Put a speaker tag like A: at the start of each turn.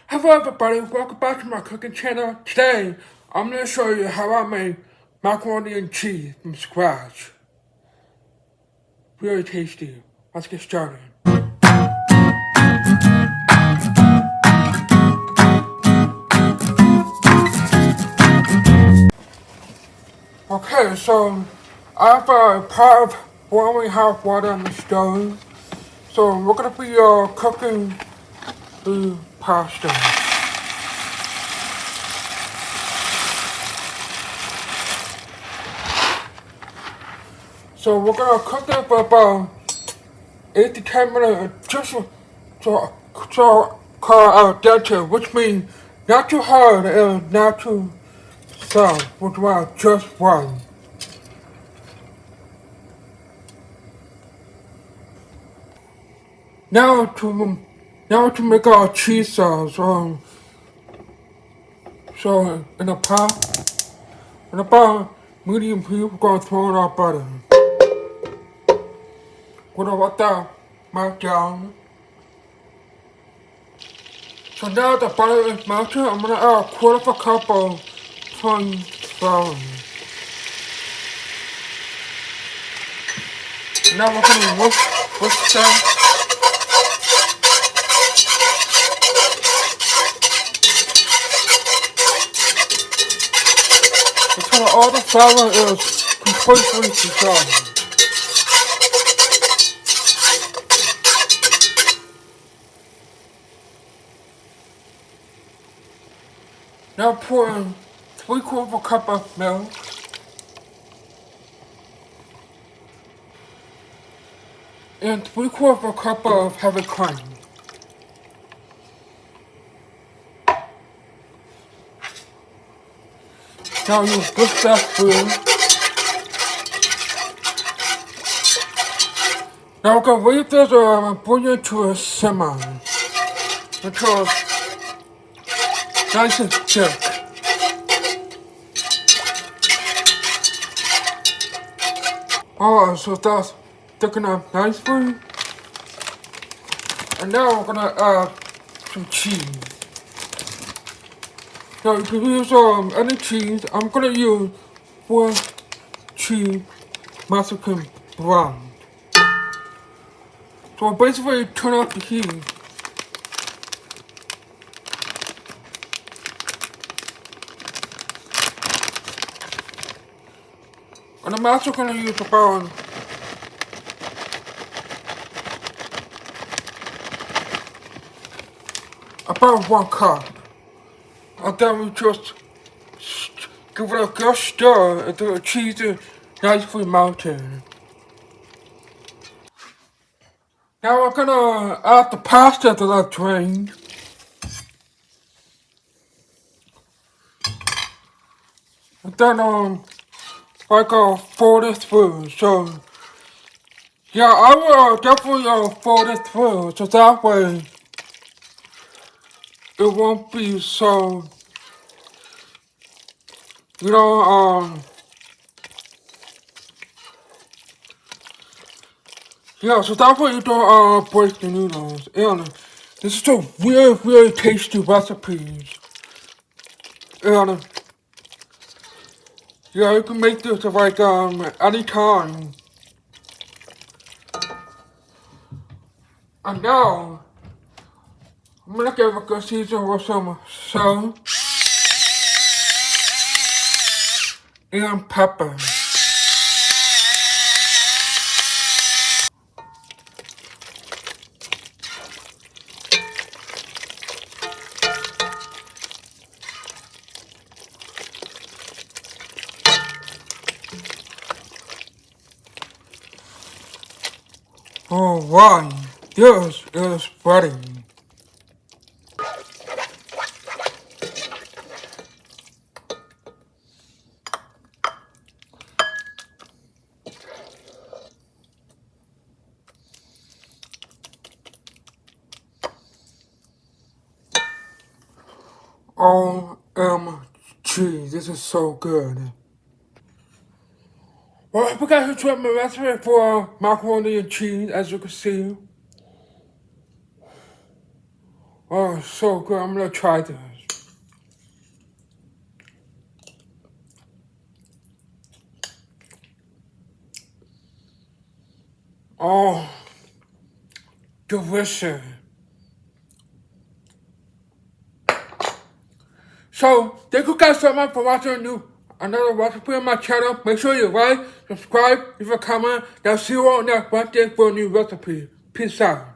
A: Hello everybody, welcome back to my cooking channel. Today, I'm going to show you how I make macaroni and cheese from scratch. Really tasty. Let's get started. Okay, so I have a pot of boiling hot water on the stove. So we're going to be cooking the pasta. So we're going to cook it for about 8 to 10 minutes, just so called dente, which means not too hard and not too soft, which was just right. Now to make our cheese sauce. So in about medium heat, we're gonna throw in our butter. We're gonna let that melt down. So now the butter is melted, I'm gonna add a quarter of a cup of plain flour. Now we're gonna whisk that. Until all the flour is completely dissolved. Now pour in 3/4 of a cup of milk. And 3/4 of a cup of heavy cream. Now you whisk that through. Now we're gonna leave this bring it to a simmer until it's nice and thick. Alright, so that's thickened up nicely. And now we're gonna add some cheese. Now you can use any cheese. I'm gonna use 4 cheese Mexican brown. So basically turn off the heat. And I'm also gonna use about about 1 cup. And then we just give it a good stir until the cheese is nicely melted. Now we're gonna add the pasta that I drained. And then like fold it through. So yeah, I will definitely fold it through so that way it won't be so, you know, yeah, so that way you don't break the noodles. And this is a really tasty recipe. And yeah, you can make this like anytime. And now I'm gonna give it a good season with some salt and pepper. Alright, this is ready. OMG, this is so good. Well, I hope you guys enjoyed my recipe for macaroni and cheese, as you can see. Oh, so good. I'm gonna try this. Oh, delicious. So, thank you guys so much for watching another recipe on my channel. Make sure you like, subscribe, leave a comment. I'll see you all next Wednesday for a new recipe. Peace out.